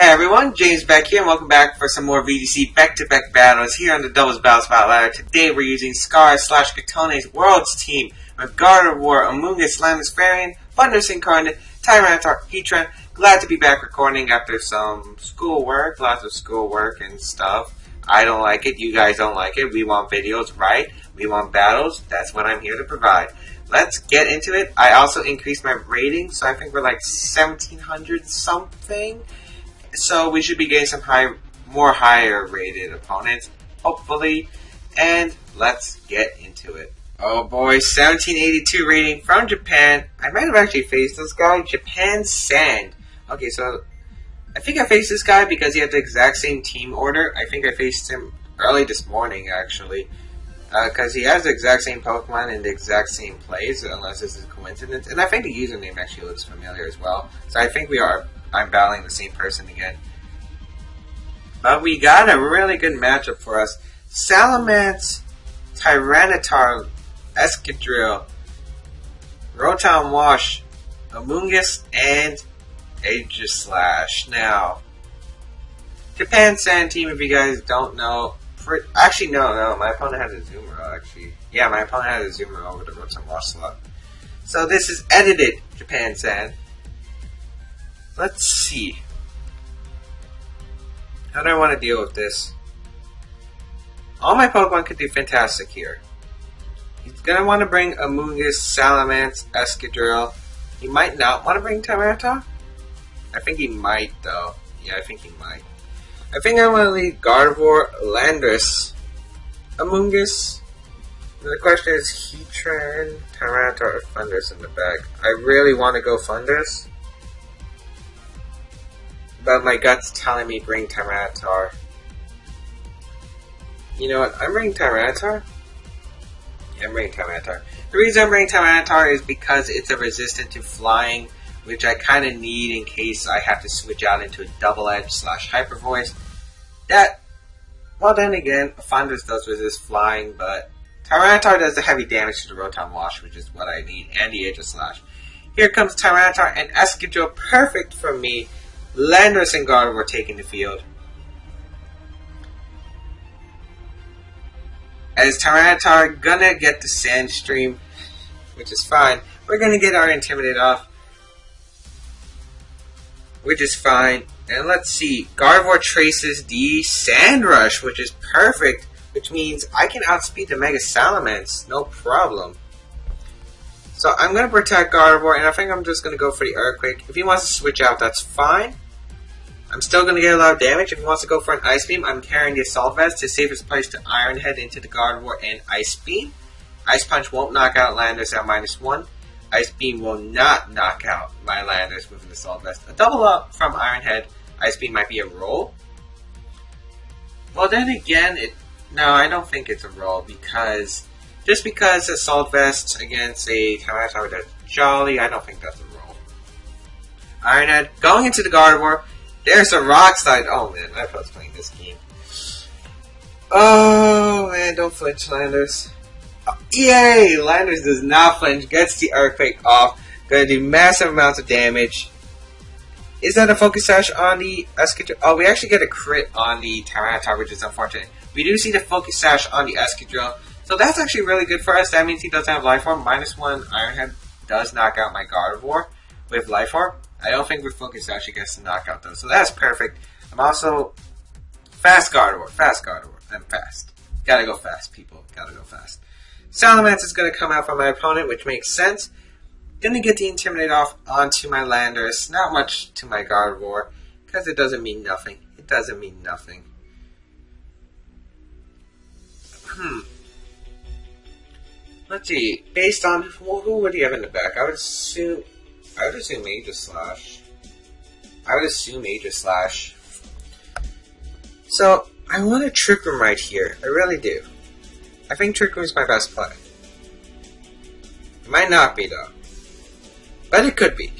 Hey everyone, James Baek here, and welcome back for some more VGC Baek Battles here on the Doubles Battles Battle Ladder. Today we're using Scar/Katone's Worlds team with Gardevoir, Amoonguss, Landorus, Thundurus Incarnate, Tyranitar, Heatran. Glad to be back recording after some schoolwork, lots of schoolwork and stuff. I don't like it, you guys don't like it, we want videos, right? We want battles, that's what I'm here to provide. Let's get into it. I also increased my rating, so I think we're like 1700 something. So we should be getting some more higher rated opponents, hopefully. And let's get into it. Oh boy, 1782 rating from Japan. I might have actually faced this guy, Japan Sand. Okay, so I think I faced this guy because he had the exact same team order. I think I faced him early this morning, actually. Because he has the exact same Pokemon and the exact same plays, unless this is a coincidence. And I think the username actually looks familiar as well. So I think I'm battling the same person again. But we got a really good matchup for us. Salamence, Tyranitar, Escadrille, Rotom Wash, Amoonguss, and Aegislash. Now, Japan Sand team, if you guys don't know, actually no, my opponent had a Zoomer, actually. Yeah, my opponent had a Zoomer over the Rotom Wash slot. So this is edited Japan Sand. Let's see. How do I want to deal with this? All my Pokemon could do fantastic here. He's going to want to bring Amoonguss, Salamence, Escadrille. He might not want to bring Tyranitar. I think he might, though. Yeah, I think he might. I think I want to leave Gardevoir, Landorus, Amoonguss. And the question is Heatran, Tyranitar, or Thundurus in the back. I really want to go Thundurus. But my gut's telling me bring Tyranitar. You know what? I'm bringing Tyranitar. Yeah, I'm bringing Tyranitar. The reason I'm bringing Tyranitar is because it's a resistant to flying, which I kind of need in case I have to switch out into a Double Edge / Hyper Voice. Well then again, Thundurus does resist flying, but Tyranitar does the heavy damage to the Rotom Wash, which is what I need, and the Aegislash. Here comes Tyranitar and Escadrille, perfect for me. Landorus and Gardevoir taking the field. As Tyranitar gonna get the Sandstream, which is fine. We're gonna get our Intimidate off, which is fine. And let's see, Gardevoir traces the Sand Rush, which is perfect, which means I can outspeed the Mega Salamence, no problem. So I'm gonna protect Gardevoir, and I think I'm just gonna go for the Earthquake. If he wants to switch out, that's fine. I'm still going to get a lot of damage. If he wants to go for an Ice Beam, I'm carrying the Assault Vest to save his place to Iron Head into the Gardevoir and Ice Beam. Ice Punch won't knock out Landorus at -1. Ice Beam will not knock out my Landorus with an Assault Vest. A double up from Iron Head. Ice Beam might be a roll. Well, then again, no, I don't think it's a roll just because Assault Vest against a Tyranitar that's Jolly, I don't think that's a roll. Iron Head going into the Gardevoir. There's a Rock Slide. Oh man, I was playing this game. Oh man, don't flinch, Landorus. Oh, yay! Landorus does not flinch, gets the Earthquake off. Gonna do massive amounts of damage. Is that a Focus Sash on the Escadrille? Oh, we actually get a crit on the Tyranitar, which is unfortunate. We do see the Focus Sash on the Escadrille, so that's actually really good for us. That means he doesn't have Life Orb. -1 Iron Head does knock out my Gardevoir with Life Orb. I don't think with Focus Sash he gets the knockout though, so that's perfect. I'm also fast Gardevoir. I'm fast. Gotta go fast, people. Gotta go fast. Salamence is gonna come out from my opponent, which makes sense. Gonna get the Intimidate off onto my Landorus. Not much to my Gardevoir, because it doesn't mean nothing. It doesn't mean nothing. Let's see. Based on who would he have in the back? I would assume Aegislash. So, I want a Trick Room right here. I really do. I think Trick Room is my best play. It might not be, though. But it could be.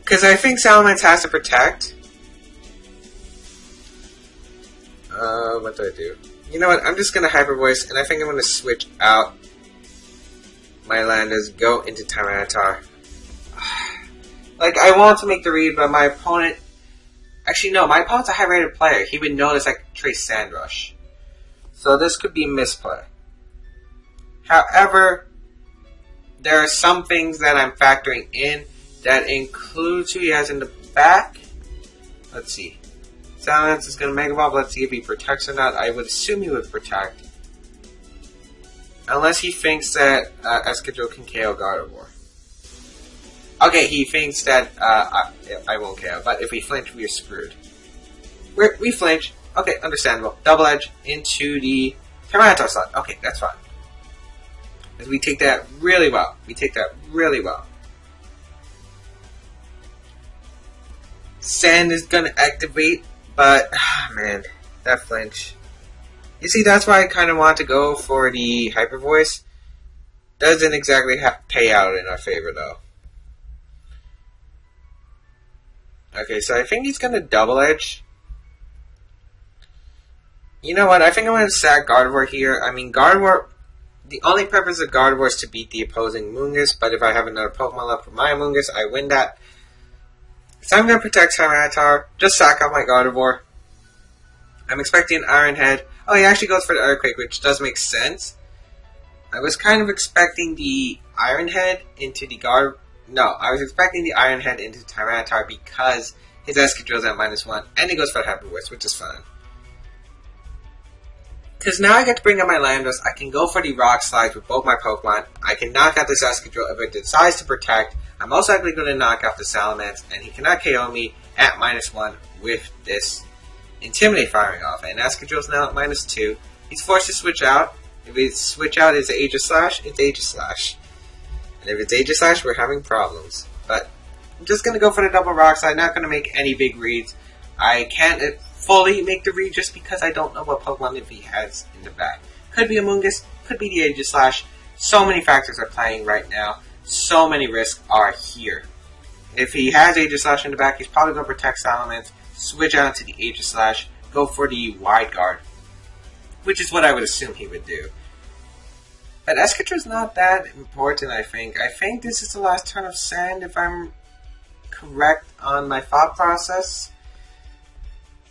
Because I think Salamence has to protect. What do I do? You know what? I'm just going to Hyper Voice, and I think I'm going to switch out my Landorus, go into Tyranitar. Like, I want to make the read, but my opponent Actually, no, my opponent's a high-rated player. He would notice I could trace Sand Rush. So this could be a misplay. However, there are some things that I'm factoring in that includes who he has in the back. Let's see. Salamence is going to Mega Evolve. Let's see if he protects or not. I would assume he would protect. Unless he thinks that Escadrille can KO Gardevoir. Okay, he thinks that I won't KO, but if we flinch, we are screwed. We flinch. Okay, understandable. Double Edge into the Tyranitar slot. Okay, that's fine. As we take that really well. We take that really well. Sand is going to activate, but, man, that flinch. You see, that's why I kind of want to go for the Hyper Voice. Doesn't exactly pay out in our favor, though. Okay, so I think he's going to Double Edge. You know what? I think I'm going to sack Gardevoir here. I mean, Gardevoir... The only purpose of Gardevoir is to beat the opposing Mungus, but if I have another Pokemon left for my Mungus, I win that. So I'm going to protect Tyranitar. Just sack off my Gardevoir. I'm expecting an Iron Head. Oh, he actually goes for the Earthquake, which does make sense. I was kind of expecting the Iron Head into the No, I was expecting the Iron Head into Tyranitar because his Escadrille's at -1, and he goes for the Hyper Voice, which is fine. Because now I get to bring up my Landorus, I can go for the Rock Slides with both my Pokemon. I can knock out this Escadrille if it decides to protect. I'm most likely going to knock out the Salamence, and he cannot KO me at -1 with this Intimidate firing off. And Escadrille's now at -2. He's forced to switch out. If his switch out is Aegis Slash, it's Aegis Slash. And if it's Aegis Slash, we're having problems. But I'm just going to go for the double Rock Slide. Not going to make any big reads. I can't fully make the read just because I don't know what Pokemon if he has in the back. Could be a Mungus, could be the Aegis Slash. So many factors are playing right now. So many risks are here. If he has Aegis Slash in the back, he's probably going to protect Salamence, switch out to the Aegis Slash, go for the Wide Guard, which is what I would assume he would do. But Escadrille's not that important, I think. I think this is the last turn of Sand, if I'm correct on my thought process.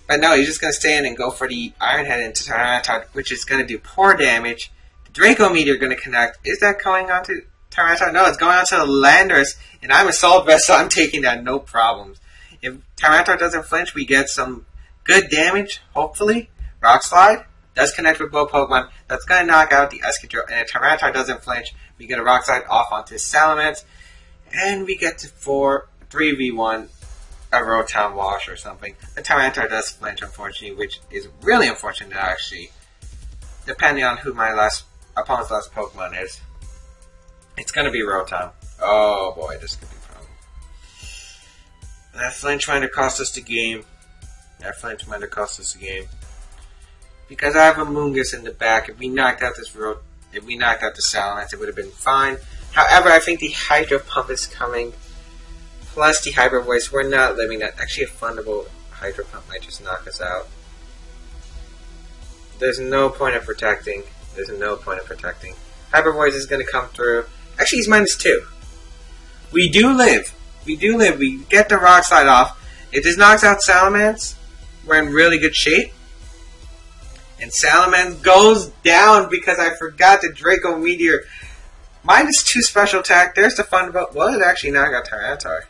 But no, he's just going to stay in and go for the Iron Head into Tyranitar, which is going to do poor damage. The Draco Meteor going to connect. Is that going on to Tyranitar? No, it's going on to the Landorus, and I'm Assault Vest, so I'm taking that, no problems. If Tyranitar doesn't flinch, we get some good damage, hopefully. Rock Slide does connect with both Pokemon. That's going to knock out the Escadrille, and if Tyranitar doesn't flinch, we get a Rock Slide off onto Salamence, and we get to 3v1. A Rotom Wash or something. The Tyranitar does flinch, unfortunately, which is really unfortunate, actually. Depending on who my opponent's last Pokemon is. It's going to be Rotom. Oh boy, this could be a problem. That flinch might have cost us the game. Because I have a Mungus in the back. If we knocked out the Salamence, it would have been fine. However, I think the Hydro Pump is coming. Plus the Hyper Voice, we're not living that. Actually, a Fundable Hydro Pump might just knock us out. There's no point of protecting. Hyper Voice is going to come through. Actually, he's -2. We do live. We get the Rock Slide off. If this knocks out Salamence, we're in really good shape. And Salamence goes down because I forgot the Draco Meteor. -2 special attack. There's the Fundable. Well, it actually knocked out Tyranitar.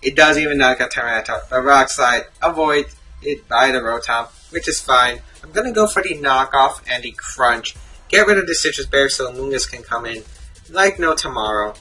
It does even knock out Tyranitar. The Rock Slide avoids it by the Rotom, which is fine. I'm going to go for the knockoff and the crunch. Get rid of the Citrus Berry so Mungus can come in like no tomorrow.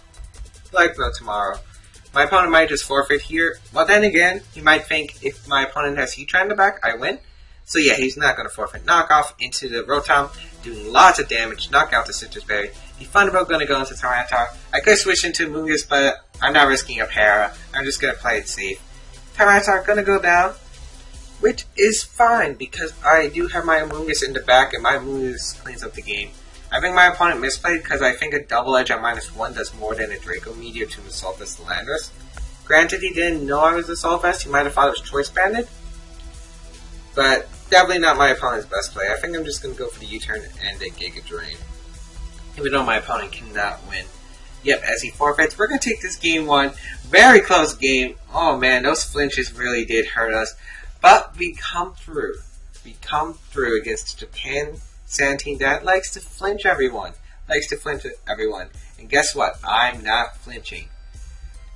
My opponent might just forfeit here. Well, then again, he might think if my opponent has Heatran in the back, I win. So yeah, he's not going to forfeit. Knockoff into the Rotom, doing lots of damage. Knock out the Citrus Berry. The Thunderbolt going to go into Tyranitar. I could switch into Mungus, but I'm not risking a para. I'm just going to play it safe. Tyranitar going to go down, which is fine because I do have my Mungus in the back, and my Mungus cleans up the game. I think my opponent misplayed because I think a Double Edge at -1 does more than a Draco Meteor to Assault Vest Landorus. Granted, he didn't know I was Assault Vest. He might have thought it was Choice Banded. But definitely not my opponent's best play. I think I'm just going to go for the U-turn and a Giga Drain. Even though my opponent cannot win. Yep, as he forfeits, we're going to take this game 1. Very close game. Oh man, those flinches really did hurt us. But we come through. We come through against Japan Sand team that likes to flinch everyone. And guess what? I'm not flinching.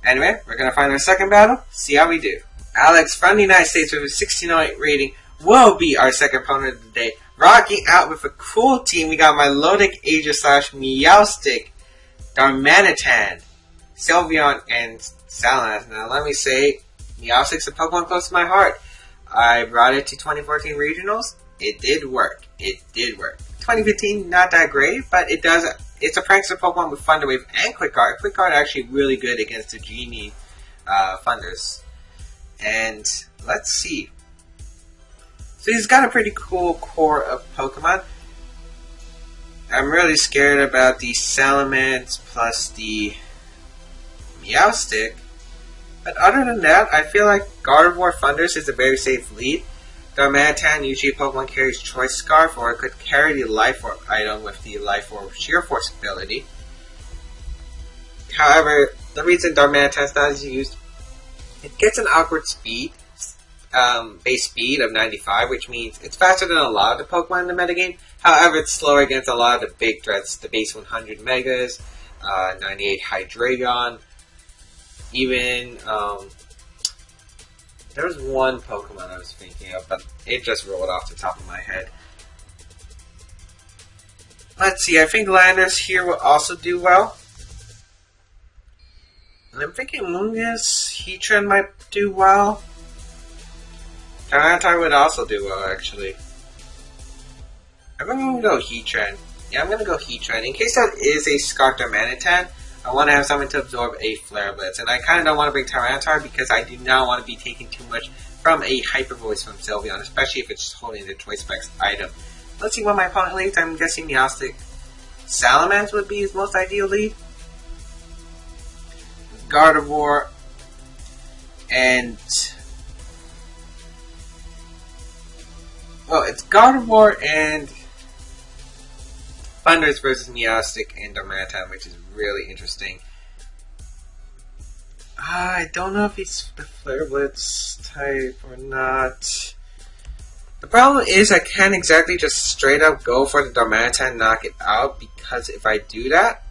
Anyway, we're going to find our second battle. See how we do. Alex from the United States with a 1608 rating will be our second opponent of the day. Rocking out with a cool team, we got my Melodic Aegis / Meowstic, Darmanitan, Sylveon, and Salamence. Now let me say, Meowstic's a Pokemon close to my heart. I brought it to 2014 regionals. It did work. 2015, not that great, but it does. It's a prankster Pokemon with Thunder Wave and Quick Guard. Quick Guard actually really good against the Genie Thunders. And let's see. So he's got a pretty cool core of Pokemon. I'm really scared about the Salamence plus the Meowstic. But other than that, I feel like Gardevoir Thunders is a very safe lead. Darmanitan, usually Pokemon carries Choice Scarf, or it could carry the Life Orb item with the Life Orb Sheer Force ability. However, the reason Darmanitan is not as used, it gets an awkward speed, base speed of 95, which means it's faster than a lot of the Pokemon in the metagame. However, it's slower against a lot of the big threats, the base 100 Megas, 98 Hydreigon, even, there was one Pokemon I was thinking of, but it just rolled off the top of my head. Let's see, I think Landers here will also do well. And I'm thinking Mungus, Heatran might do well. Tyranitar would also do well, actually. I'm going to go Heatran. Yeah, I'm going to go Heatran. In case that is a Scarf Darmanitan, I want to have something to absorb a Flare Blitz. And I kind of don't want to bring Tyranitar because I do not want to be taking too much from a Hyper Voice from Sylveon, especially if it's holding the Choice Specs item. Let's see what my opponent leads. I'm guessing Meowstic. Salamence would be his most ideal lead. Gardevoir. And... well, it's Gardevoir and Thunders versus Meowstic and Darmanitan, which is really interesting. I don't know if he's the Flare Blitz type or not. The problem is I can't exactly just straight up go for the Darmanitan and knock it out, because if I do that,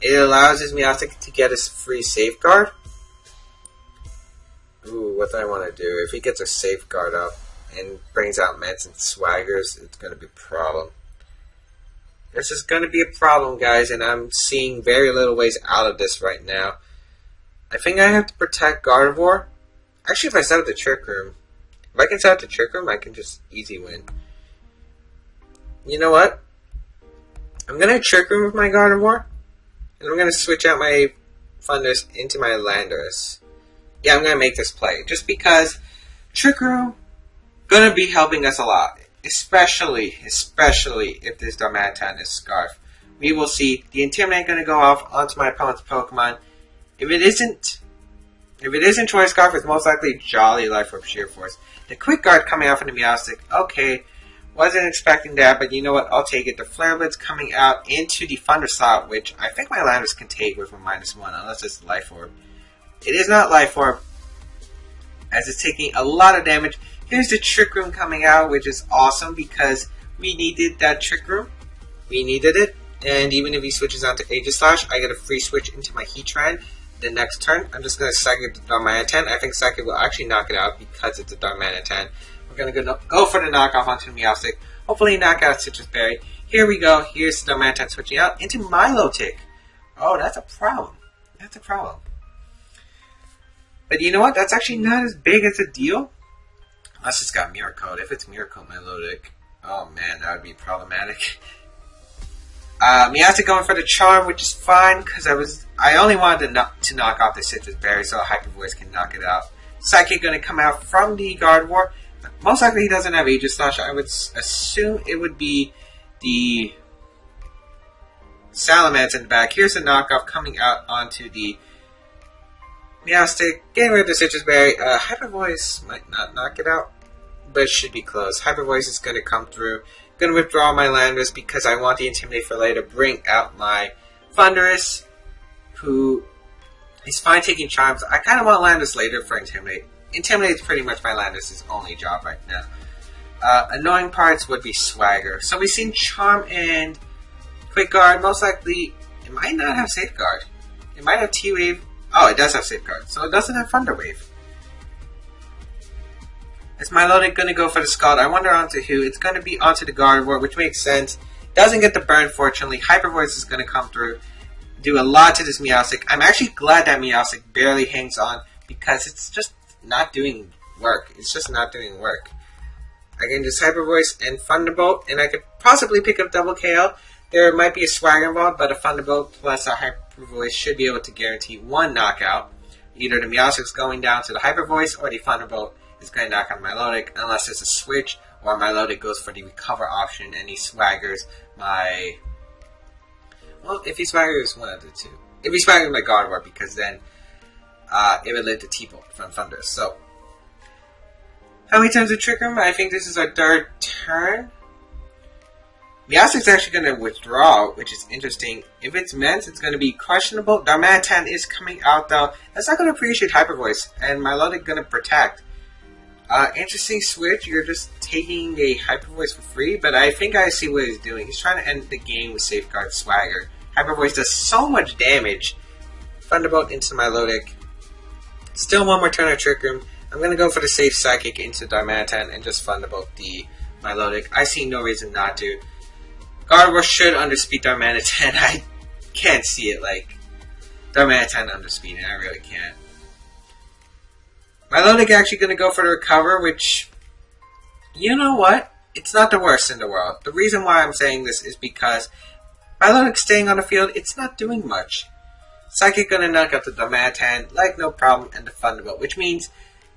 it allows his Meowstic to get his free Safeguard. Ooh, what do I want to do? If he gets a Safeguard up and brings out Mets and Swaggers, it's going to be a problem. This is going to be a problem, guys, and I'm seeing very little ways out of this right now. I think I have to protect Gardevoir. Actually, if I set up the Trick Room, if I can set up the Trick Room, I can just easy win. You know what? I'm going to Trick Room with my Gardevoir, and I'm going to switch out my Thunders into my Landorus. Yeah, I'm going to make this play, just because Trick Room going to be helping us a lot. Especially if this Darmanitan is Scarf. We will see. The Intimidate going to go off onto my opponent's Pokemon. If it isn't Choice Scarf, it's most likely Jolly Life Orb Sheer Force. The Quick Guard coming out from the Meowstic. Okay, wasn't expecting that, but you know what? I'll take it. The Flare Blitz coming out into the Thunder slot, which I think my Landorus can take with a -1, unless it's Life Orb. It is not Life Orb, as it's taking a lot of damage. Here's the Trick Room coming out, which is awesome because we needed that Trick Room. We needed it. And even if he switches on to Aegis Slash, I get a free switch into my Heatran. The next turn, I'm just going to Psychic the Darmanitan. I think Psychic will actually knock it out because it's a Darmanitan. We're going to go for the knockoff onto the Meowstic. Hopefully knock out Citrus Berry. Here we go. Here's the Darmanitan switching out into Milotic. Oh, that's a problem. That's a problem. But you know what? That's actually not as big as a deal. Unless it's got Mirror Coat. If it's Mirror Coat Milotic, oh man, that would be problematic. Meowstic going for the Charm, which is fine, because I only wanted to knock off the Citrus Berry so Hyper Voice can knock it out. Psychic going to come out from the Gardevoir. Most likely he doesn't have Aegis Slash. I would assume it would be the Salamence in the back. Here's the knockoff coming out onto the Meowstic, getting rid of the Citrus Berry. Hyper Voice might not knock it out, but it should be close. Hyper Voice is going to come through. Going to withdraw my Landorus because I want the Intimidate for later. Bring out my Thundurus, who is fine taking Charms. I kind of want Landorus later for Intimidate. Intimidate is pretty much my Landis' only job right now. Annoying parts would be Swagger. So we've seen Charm and Quick Guard. Most likely, it might not have Safeguard. It might have T-Wave. Oh, it does have Safeguard. So it doesn't have Thunder Wave. Is Milotic going to go for the Scald? I wonder onto who. It's going to be onto the Gardevoir, which makes sense. Doesn't get the burn, fortunately. Hyper Voice is going to come through. Do a lot to this Meowstic. I'm actually glad that Meowstic barely hangs on because it's just not doing work. It's just not doing work. I can just Hyper Voice and Thunderbolt, and I could possibly pick up Double KO. There might be a Swagger involved, but a Thunderbolt plus a Hyper Voice should be able to guarantee one knockout. Either the Meowstic's going down to the Hyper Voice, or the Thunderbolt is going to knock out Milotic, unless it's a switch, or Milotic goes for the recover option and he swaggers my... Well, if he swaggers one of the two. If he swaggers my Gardevoir, because then it would let the T-Bolt from Thunder. So, how many times to trick him? I think this is our third turn. Meowstic's actually going to withdraw, which is interesting. If it's meant, it's going to be questionable. Darmanitan is coming out, though. That's not going to appreciate Hyper Voice, and Milotic going to protect. Interesting switch. You're just taking a Hyper Voice for free, but I think I see what he's doing. He's trying to end the game with Safeguard Swagger. Hyper Voice does so much damage. Thunderbolt into Milotic. Still one more turn of Trick Room. I'm going to go for the safe Psychic into Darmanitan and just Thunderbolt the Milotic. I see no reason not to. Gardevoir should underspeed Darmanitan. I can't see it like Darmanitan underspeeding. I really can't. Milotic actually going to go for the recover, which, you know what? It's not the worst in the world. The reason why I'm saying this is because Milotic staying on the field, it's not doing much. Psychic going to knock out the Darmanitan, like no problem, and the Thunderbolt, which means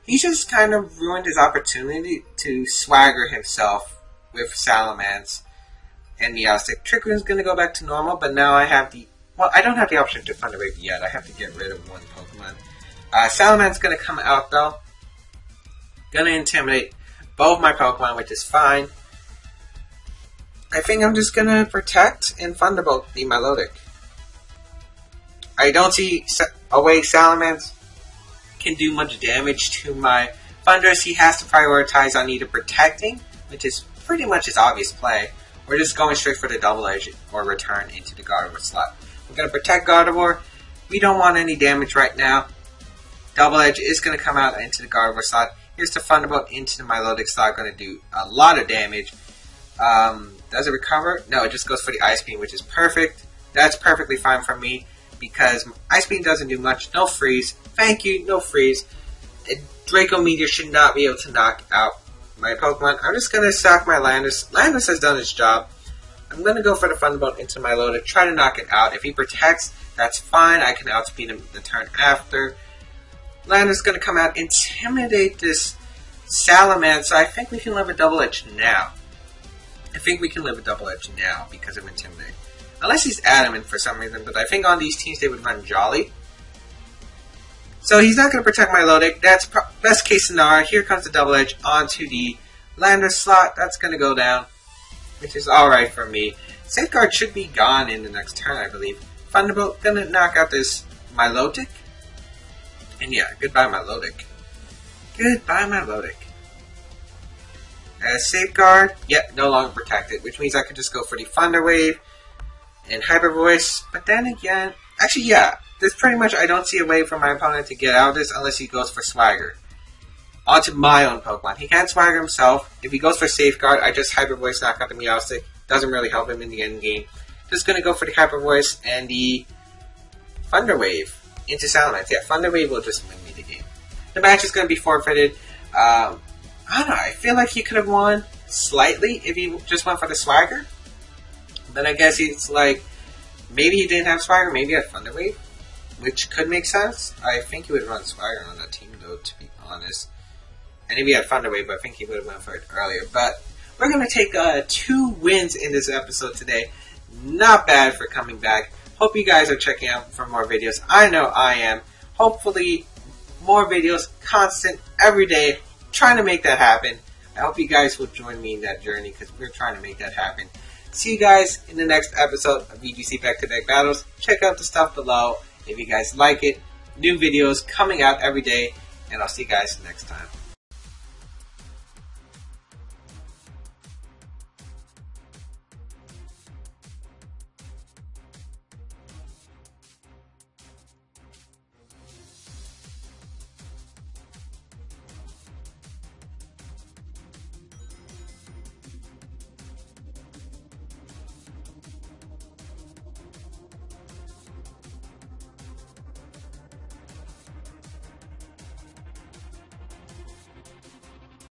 he just kind of ruined his opportunity to swagger himself with Salamence and Meowstic. Trick Room's going to go back to normal, but now I have the... Well, I don't have the option to Thunder Wave yet. I have to get rid of one Pokemon. Salamance's going to come out, though. Going to intimidate both my Pokemon, which is fine. I think I'm just going to protect and Thunderbolt the Milotic. I don't see a way Salamence can do much damage to my Thundurus. He has to prioritize on either protecting, which is pretty much his obvious play, or just going straight for the Double Edge or return into the Gardevoir slot. We're going to protect Gardevoir. We don't want any damage right now. Double Edge is going to come out into the Gardevoir slot. Here's the Thunderbolt into the Milotic slot. Going to do a lot of damage. Does it recover? No, it just goes for the Ice Beam, which is perfect. That's perfectly fine for me because Ice Beam doesn't do much. No freeze. Thank you, no freeze. Draco Meteor should not be able to knock out my Pokemon. I'm just going to sack my Landis. Landis has done its job. I'm going to go for the Thunderbolt into Milotic. Try to knock it out. If he protects, that's fine. I can outspeed him the turn after. Landis is going to come out, intimidate this Salamence. So I think we can live a Double Edge now. I think we can live a Double Edge now because of Intimidate. Unless he's adamant for some reason, but I think on these teams they would run Jolly. So he's not going to protect Milotic. That's best case scenario. Here comes the Double Edge onto the Landis slot. That's going to go down, which is alright for me. Safeguard should be gone in the next turn, I believe. Thunderbolt going to knock out this Milotic. And yeah, goodbye Milotic. Goodbye Milotic. Safeguard, yep, no longer protected, which means I could just go for the Thunder Wave and Hyper Voice. But then again, actually yeah, there's pretty much, I don't see a way for my opponent to get out of this unless he goes for Swagger. Onto my own Pokemon. He can't Swagger himself. If he goes for Safeguard, I just Hyper Voice knock out the Meowstic. Doesn't really help him in the end game. Just gonna go for the Hyper Voice and the Thunder Wave into Salamence. Yeah, Thunder Wave will just win me the game. The match is going to be forfeited. I don't know, I feel like he could have won slightly if he just went for the Swagger. Then I guess it's like, maybe he didn't have Swagger, maybe he had Thunder Wave, which could make sense. I think he would run Swagger on that team though, to be honest. And if he had Thunder Wave, I think he would have went for it earlier. But we're going to take 2 wins in this episode today. Not bad for coming back. Hope you guys are checking out for more videos. I know I am. Hopefully, more videos, constant, every day. Trying to make that happen. I hope you guys will join me in that journey because we're trying to make that happen. See you guys in the next episode of VGC Baek Battles. Check out the stuff below if you guys like it. New videos coming out every day. and I'll see you guys next time.